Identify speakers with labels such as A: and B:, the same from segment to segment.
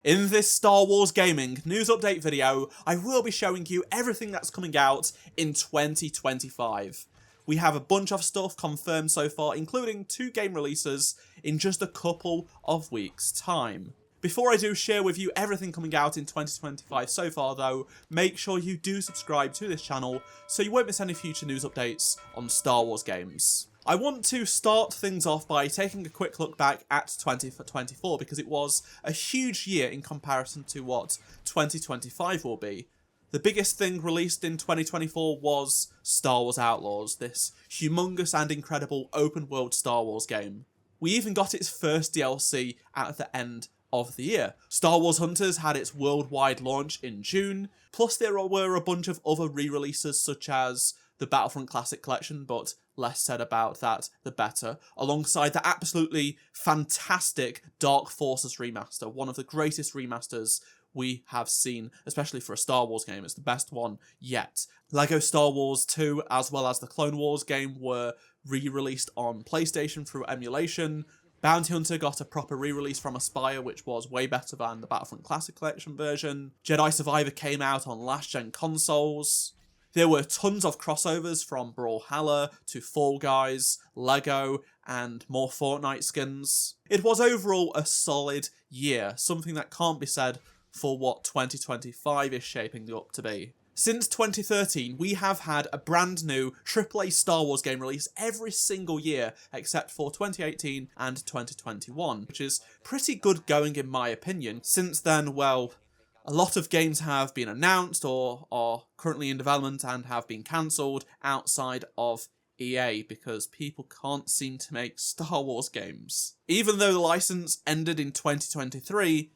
A: In this Star Wars Gaming news update video, I will be showing you everything that's coming out in 2025. We have a bunch of stuff confirmed so far, including 2 game releases in just a couple of weeks' time. Before I do share with you everything coming out in 2025 so far though, make sure you do subscribe to this channel so you won't miss any future news updates on Star Wars games. I want to start things off by taking a quick look back at 2024 because it was a huge year in comparison to what 2025 will be. The biggest thing released in 2024 was Star Wars Outlaws, this humongous and incredible open world Star Wars game. We even got its first DLC at the end of the year. Star Wars Hunters had its worldwide launch in June, plus there were a bunch of other re-releases such as the Battlefront Classic Collection, but less said about that the better, alongside the absolutely fantastic Dark Forces remaster, one of the greatest remasters we have seen, especially for a Star Wars game. It's the best one yet. LEGO Star Wars 2 as well as the Clone Wars game were re-released on PlayStation through emulation. Bounty Hunter got a proper re-release from Aspyr, which was way better than the Battlefront Classic Collection version. Jedi Survivor came out on last-gen consoles. There were tons of crossovers from Brawlhalla to Fall Guys, LEGO, and more Fortnite skins. It was overall a solid year, something that can't be said for what 2025 is shaping up to be. Since 2013, we have had a brand new AAA Star Wars game release every single year except for 2018 and 2021, which is pretty good going in my opinion. Since then, well, a lot of games have been announced or are currently in development and have been cancelled outside of EA because people can't seem to make Star Wars games. Even though the license ended in 2023,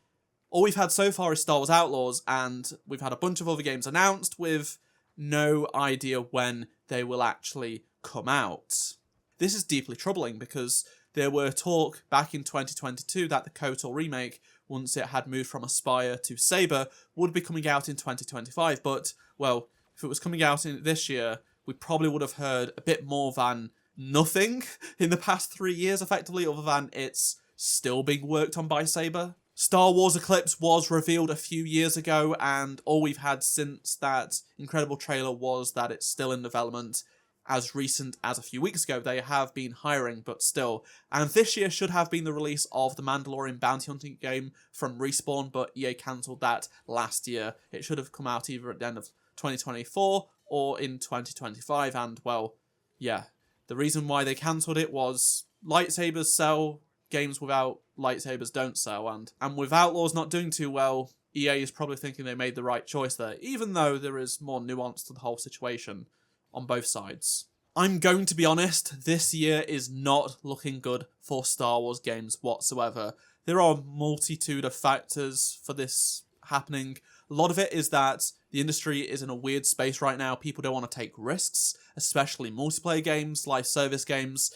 A: all we've had so far is Star Wars Outlaws, and we've had a bunch of other games announced with no idea when they will actually come out. This is deeply troubling because there were talk back in 2022 that the KOTOR remake, once it had moved from Aspyr to Saber, would be coming out in 2025, but, well, if it was coming out in this year, we probably would have heard a bit more than nothing in the past 3 years, effectively, other than it's still being worked on by Saber. Star Wars Eclipse was revealed a few years ago, and all we've had since that incredible trailer was that it's still in development. As recent as a few weeks ago, they have been hiring, but still. And this year should have been the release of the Mandalorian bounty hunting game from Respawn, but EA cancelled that last year. It should have come out either at the end of 2024 or in 2025, and well, yeah. The reason why they cancelled it was lightsabers sell, games without lightsabers don't sell, and with Outlaws not doing too well, EA is probably thinking they made the right choice there, even though there is more nuance to the whole situation on both sides. I'm going to be honest, this year is not looking good for Star Wars games whatsoever. There are a multitude of factors for this happening. A lot of it is that the industry is in a weird space right now. People don't want to take risks, especially multiplayer games, live service games,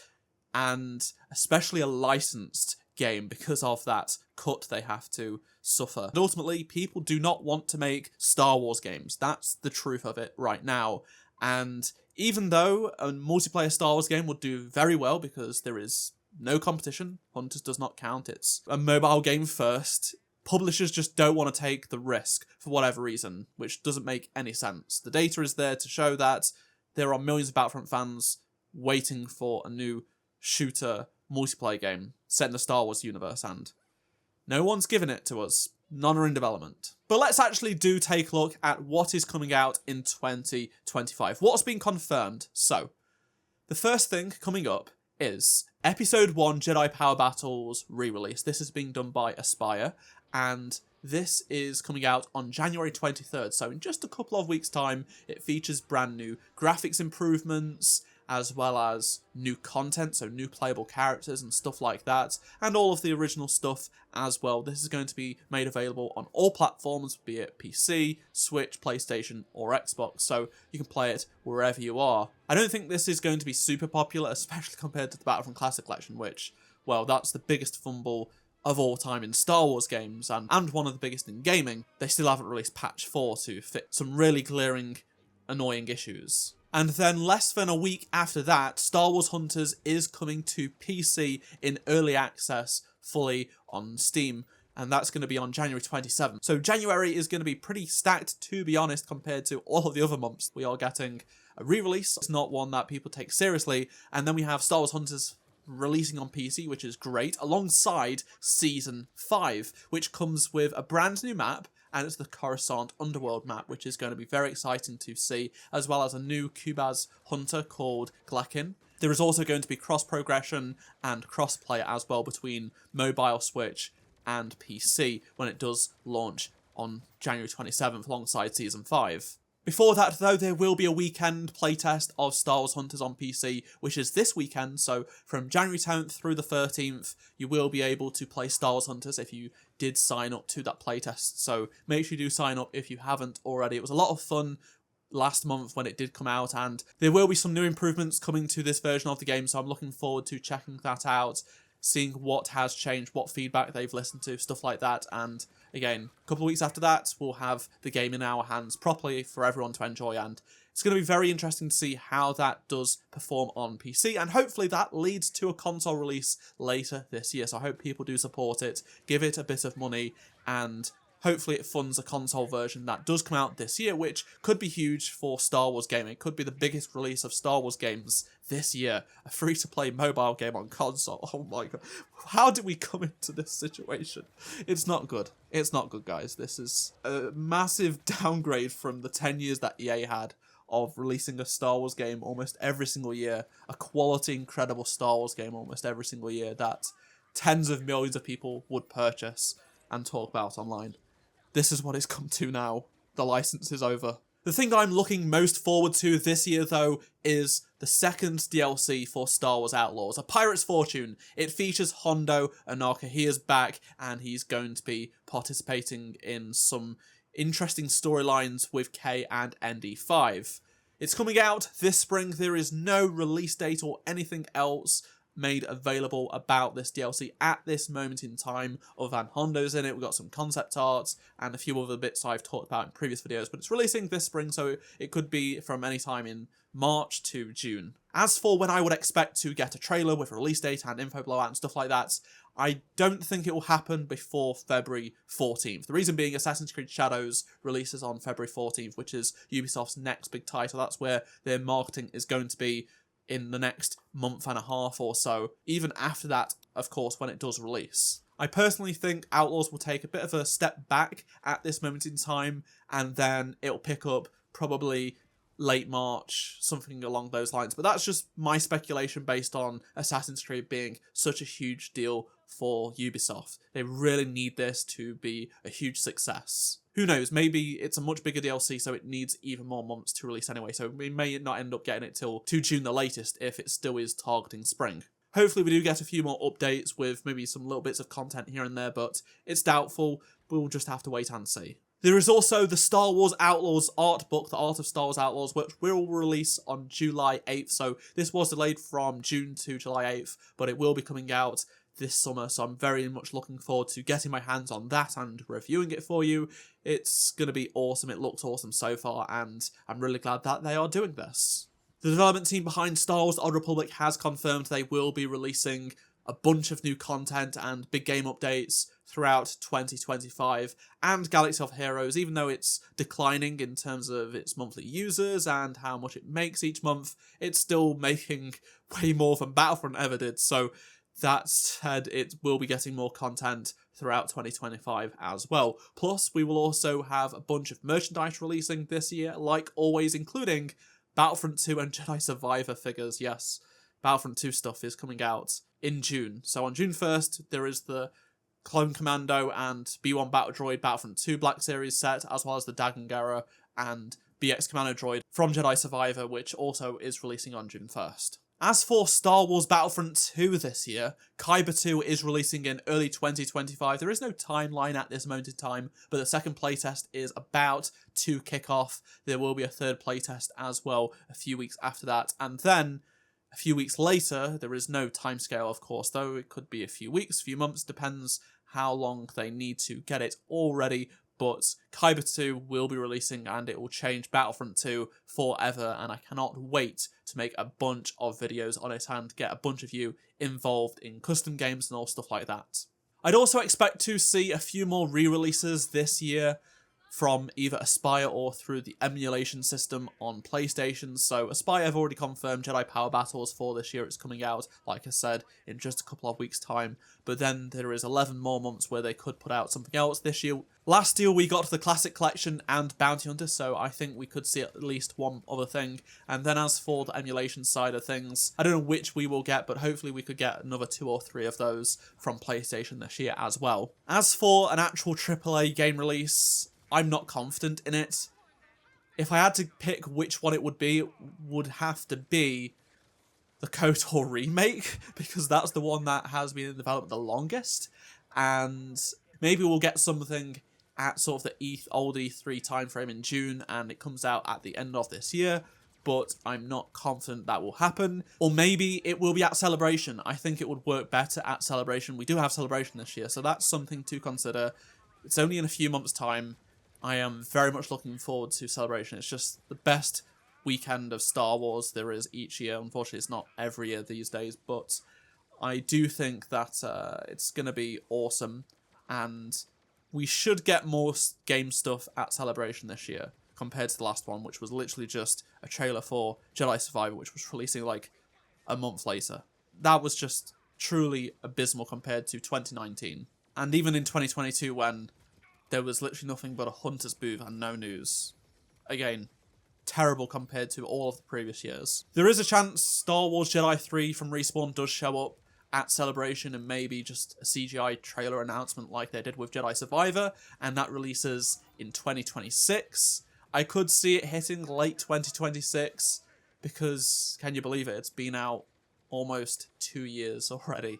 A: and especially a licensed game because of that cut they have to suffer. And ultimately, people do not want to make Star Wars games. That's the truth of it right now. And even though a multiplayer Star Wars game would do very well because there is no competition, Hunters does not count, it's a mobile game first, publishers just don't want to take the risk for whatever reason, which doesn't make any sense. The data is there to show that there are millions of Battlefront fans waiting for a new shooter multiplayer game set in the Star Wars universe, and no one's given it to us. None are in development. But let's actually take a look at what is coming out in 2025. What's been confirmed? So, the first thing coming up is Episode 1 Jedi Power Battles re-release. This is being done by Aspyr, and this is coming out on January 23rd. So in just a couple of weeks' time, it features brand new graphics improvements, as well as new content, so new playable characters and stuff like that, and all of the original stuff as well. This is going to be made available on all platforms, be it PC, Switch, PlayStation, or Xbox, so you can play it wherever you are. I don't think this is going to be super popular, especially compared to the Battlefront Classic Collection, which, well, that's the biggest fumble of all time in Star Wars games, and one of the biggest in gaming. They still haven't released patch 4 to fix some really glaring, annoying issues. And then less than a week after that, Star Wars Hunters is coming to PC in early access fully on Steam. and that's going to be on January 27th. So January is going to be pretty stacked, to be honest, compared to all of the other months. We are getting a re-release. It's not one that people take seriously. And then we have Star Wars Hunters releasing on PC, which is great, alongside Season 5, which comes with a brand new map, and it's the Coruscant Underworld map, which is going to be very exciting to see, as well as a new Kubaz hunter called Glekin. There is also going to be cross-progression and cross-play as well between mobile, Switch, and PC when it does launch on January 27th alongside Season 5. Before that, though, there will be a weekend playtest of Star Wars Hunters on PC, which is this weekend. So from January 10th through the 13th, you will be able to play Star Wars Hunters if you did sign up to that playtest. So make sure you do sign up if you haven't already. It was a lot of fun last month when it did come out, and there will be some new improvements coming to this version of the game, so I'm looking forward to checking that out, seeing what has changed, what feedback they've listened to, stuff like that. And again, a couple of weeks after that, we'll have the game in our hands properly for everyone to enjoy, and it's going to be very interesting to see how that does perform on PC, and hopefully that leads to a console release later this year. So I hope people do support it, give it a bit of money, and hopefully it funds a console version that does come out this year, which could be huge for Star Wars gaming. It could be the biggest release of Star Wars games this year. A free-to-play mobile game on console. Oh my god. How did we come into this situation? It's not good. It's not good, guys. This is a massive downgrade from the 10 years that EA had of releasing a Star Wars game almost every single year. A quality, incredible Star Wars game almost every single year that tens of millions of people would purchase and talk about online. This is what it's come to now. The license is over. The thing I'm looking most forward to this year, though, is the second DLC for Star Wars Outlaws, A Pirate's Fortune. It features Hondo Ohnaka. He is back, and he's going to be participating in some interesting storylines with K and ND5. It's coming out this spring. There is no release date or anything else made available about this DLC at this moment in time, other than Hondo's in it. We've got some concept art and a few other bits I've talked about in previous videos, but it's releasing this spring, so it could be from any time in March to June. As for when I would expect to get a trailer with a release date and info blowout and stuff like that, I don't think it will happen before February 14th. The reason being Assassin's Creed Shadows releases on February 14th, which is Ubisoft's next big title. That's where their marketing is going to be in the next month and a half or so, even after that, of course, when it does release. I personally think Outlaws will take a bit of a step back at this moment in time, and then it'll pick up probably late March, something along those lines. But that's just my speculation based on Assassin's Creed being such a huge deal for Ubisoft. They really need this to be a huge success. Who knows, maybe it's a much bigger DLC, so it needs even more months to release anyway, so we may not end up getting it till 2 June the latest if it still is targeting spring. Hopefully we do get a few more updates with maybe some little bits of content here and there, but it's doubtful. We'll just have to wait and see. There is also the Star Wars Outlaws art book, The Art of Star Wars Outlaws, which will release on July 8th, so this was delayed from June to July 8th, but it will be coming out this summer, so I'm very much looking forward to getting my hands on that and reviewing it for you. It's going to be awesome. It looks awesome so far, and I'm really glad that they are doing this. The development team behind Star Wars The Old Republic has confirmed they will be releasing a bunch of new content and big game updates throughout 2025, and Galaxy of Heroes, even though it's declining in terms of its monthly users and how much it makes each month, it's still making way more than Battlefront ever did, so that said, it will be getting more content throughout 2025 as well. Plus, we will also have a bunch of merchandise releasing this year, like always, including Battlefront 2 and Jedi Survivor figures. Yes, Battlefront 2 stuff is coming out in June. So on June 1st, there is the Clone Commando and B-1 Battle Droid Battlefront 2 Black Series set, as well as the Dagon Gera and BX Commando Droid from Jedi Survivor, which also is releasing on June 1st. As for Star Wars Battlefront 2 this year, Kyber 2 is releasing in early 2025. There is no timeline at this moment in time, but the second playtest is about to kick off. There will be a third playtest as well a few weeks after that, and then a few weeks later, there is no timescale, of course, though it could be a few weeks, a few months, depends how long they need to get it all ready. But Kyber 2 will be releasing, and it will change Battlefront 2 forever, and I cannot wait to make a bunch of videos on it and get a bunch of you involved in custom games and all stuff like that. I'd also expect to see a few more re-releases this year from either Aspyr or through the emulation system on PlayStation. So Aspyr have already confirmed Jedi Power Battles for this year. It's coming out, like I said, in just a couple of weeks' time. But then there is 11 more months where they could put out something else this year. Last year we got the Classic Collection and Bounty Hunter, so I think we could see at least one other thing. And then as for the emulation side of things, I don't know which we will get, but hopefully we could get another 2 or 3 of those from PlayStation this year as well. As for an actual AAA game release, I'm not confident in it. If I had to pick which one it would have to be the KOTOR remake, because that's the one that has been in development the longest. And maybe we'll get something at sort of the old E3 timeframe in June, and it comes out at the end of this year, but I'm not confident that will happen. Or maybe it will be at Celebration. I think it would work better at Celebration. We do have Celebration this year, so that's something to consider. It's only in a few months' time. I am very much looking forward to Celebration. It's just the best weekend of Star Wars there is each year. Unfortunately, it's not every year these days, but I do think that it's going to be awesome, and we should get more game stuff at Celebration this year compared to the last one, which was literally just a trailer for Jedi Survivor, which was releasing like a month later. That was just truly abysmal compared to 2019. And even in 2022, when there was literally nothing but a Hunter's booth and no news. Again, terrible compared to all of the previous years. There is a chance Star Wars Jedi 3 from Respawn does show up at Celebration, and maybe just a CGI trailer announcement like they did with Jedi Survivor, and that releases in 2026. I could see it hitting late 2026, because, can you believe it, it's been out almost 2 years already.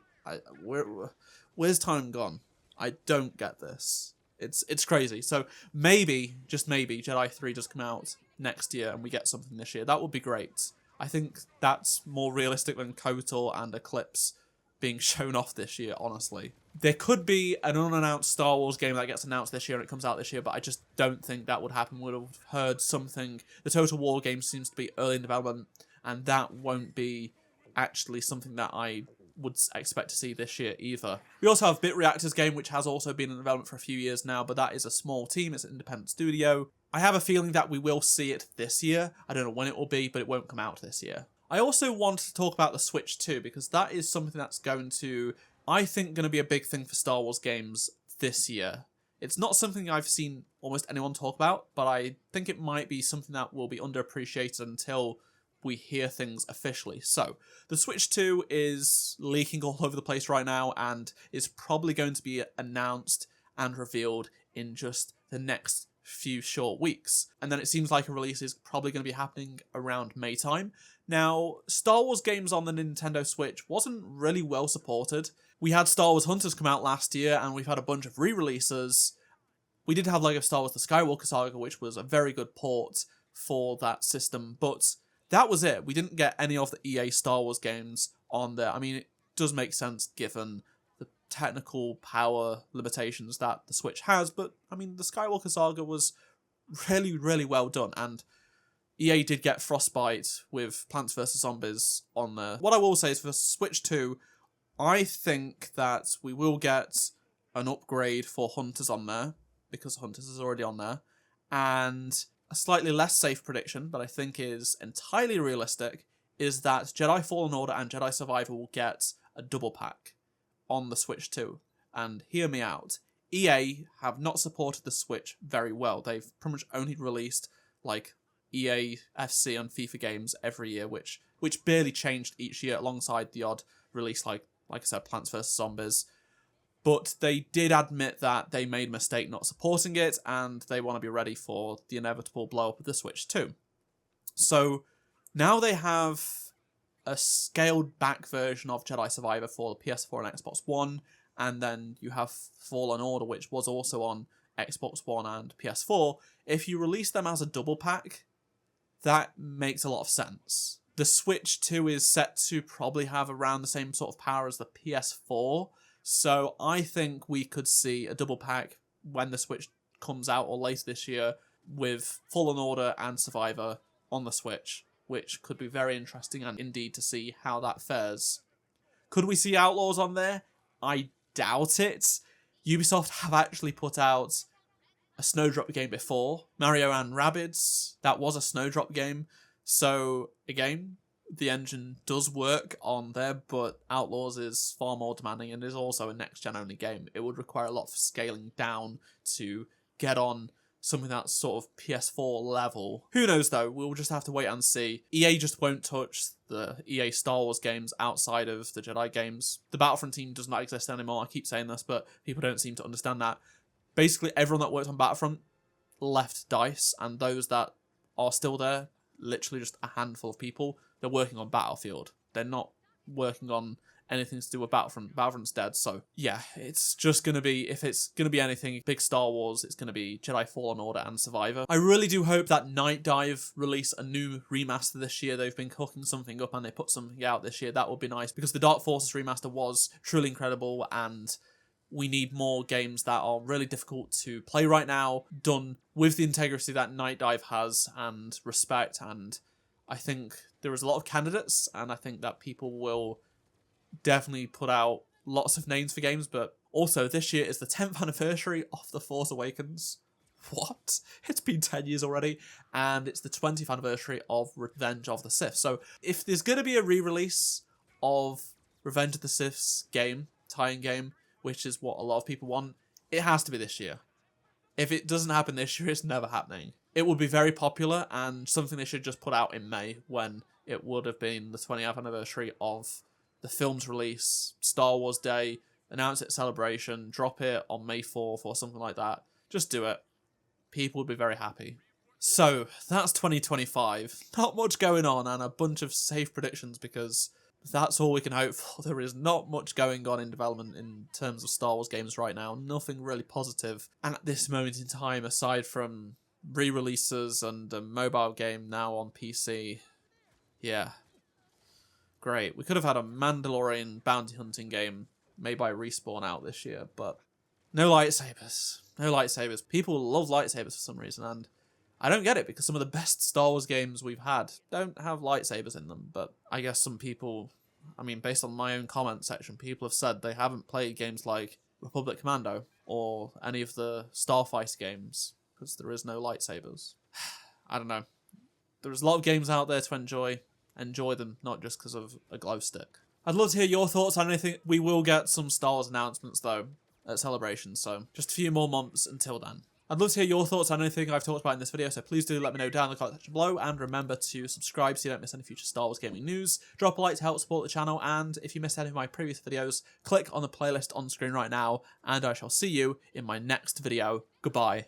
A: Where's time gone? I don't get this. It's crazy. So maybe, just maybe, Jedi 3 does come out next year and we get something this year. That would be great. I think that's more realistic than KOTOR and Eclipse being shown off this year, honestly. There could be an unannounced Star Wars game that gets announced this year and it comes out this year, but I just don't think that would happen. We would have heard something. The Total War game seems to be early in development, and that won't be actually something that I would expect to see this year either. We also have Bit Reactor's game, which has also been in development for a few years now, but that is a small team. It's an independent studio. I have a feeling that we will see it this year. I don't know when it will be, but it won't come out this year. I also want to talk about the Switch 2, because that is something that's going to be a big thing for Star Wars games this year. It's not something I've seen almost anyone talk about, but I think it might be something that will be underappreciated until we hear things officially. So, the Switch 2 is leaking all over the place right now, and is probably going to be announced and revealed in just the next few short weeks. And then it seems like a release is probably going to be happening around May time. Now, Star Wars games on the Nintendo Switch wasn't really well supported. We had Star Wars Hunters come out last year, and we've had a bunch of re-releases. We did have LEGO Star Wars The Skywalker Saga, which was a very good port for that system, but that was it. We didn't get any of the EA Star Wars games on there. I mean, it does make sense given the technical power limitations that the Switch has, but I mean, the Skywalker Saga was really, really well done, and EA did get Frostbite with Plants vs. Zombies on there. What I will say is for Switch 2, I think that we will get an upgrade for Hunters on there, because Hunters is already on there, and a slightly less safe prediction, but I think is entirely realistic, is that Jedi Fallen Order and Jedi Survivor will get a double pack on the Switch 2. And hear me out. EA have not supported the Switch very well. They've pretty much only released like EA, FC and FIFA games every year, which barely changed each year alongside the odd release like I said, Plants vs. Zombies. But they did admit that they made a mistake not supporting it, and they want to be ready for the inevitable blow-up of the Switch 2. So now they have a scaled-back version of Jedi Survivor for the PS4 and Xbox One, and then you have Fallen Order, which was also on Xbox One and PS4. If you release them as a double pack, that makes a lot of sense. The Switch 2 is set to probably have around the same sort of power as the PS4, so I think we could see a double pack when the Switch comes out or later this year with Fallen Order and Survivor on the Switch, which could be very interesting and indeed to see how that fares. Could we see Outlaws on there? I doubt it. Ubisoft have actually put out a Snowdrop game before. Mario and Rabbids, that was a Snowdrop game. So, again, the engine does work on there, but Outlaws is far more demanding and is also a next-gen only game. It would require a lot of scaling down to get on something that's sort of PS4 level. Who knows though, we'll just have to wait and see. EA just won't touch the EA Star Wars games outside of the Jedi games. The Battlefront team does not exist anymore, I keep saying this, but people don't seem to understand that. Basically everyone that worked on Battlefront left DICE, and those that are still there, literally just a handful of people, they're working on Battlefield. They're not working on anything to do with Battlefront. Battlefront's dead, so yeah, it's just going to be, if it's going to be anything big Star Wars, it's going to be Jedi Fallen Order and Survivor. I really do hope that Night Dive release a new remaster this year. They've been cooking something up and they put something out this year. That would be nice, because the Dark Forces remaster was truly incredible, and we need more games that are really difficult to play right now, done with the integrity that Night Dive has and respect, and I think there is a lot of candidates, and I think that people will definitely put out lots of names for games, but also this year is the 10th anniversary of The Force Awakens. What? It's been 10 years already, and it's the 20th anniversary of Revenge of the Sith. So if there's going to be a re-release of Revenge of the Sith's game, tie-in game, which is what a lot of people want, it has to be this year. If it doesn't happen this year, it's never happening. It would be very popular and something they should just put out in May, when it would have been the 20th anniversary of the film's release, Star Wars Day, announce it Celebration, drop it on May 4th or something like that. Just do it. People would be very happy. So, that's 2025. Not much going on and a bunch of safe predictions, because that's all we can hope for. There is not much going on in development in terms of Star Wars games right now. Nothing really positive. And at this moment in time, aside from re-releases and a mobile game now on PC, yeah. Great. We could have had a Mandalorian bounty hunting game made by Respawn out this year, but no lightsabers. No lightsabers. People love lightsabers for some reason, and I don't get it, because some of the best Star Wars games we've had don't have lightsabers in them, but I guess some people, I mean, based on my own comment section, people have said they haven't played games like Republic Commando or any of the Starfighter games because there is no lightsabers. I don't know. There's a lot of games out there to enjoy. Enjoy them, not just because of a glow stick. I'd love to hear your thoughts on anything. We will get some Star Wars announcements, though, at Celebration, so just a few more months until then. I'd love to hear your thoughts on anything I've talked about in this video, so please do let me know down in the comment section below, and remember to subscribe so you don't miss any future Star Wars gaming news. Drop a like to help support the channel, and if you missed any of my previous videos, click on the playlist on screen right now, and I shall see you in my next video. Goodbye.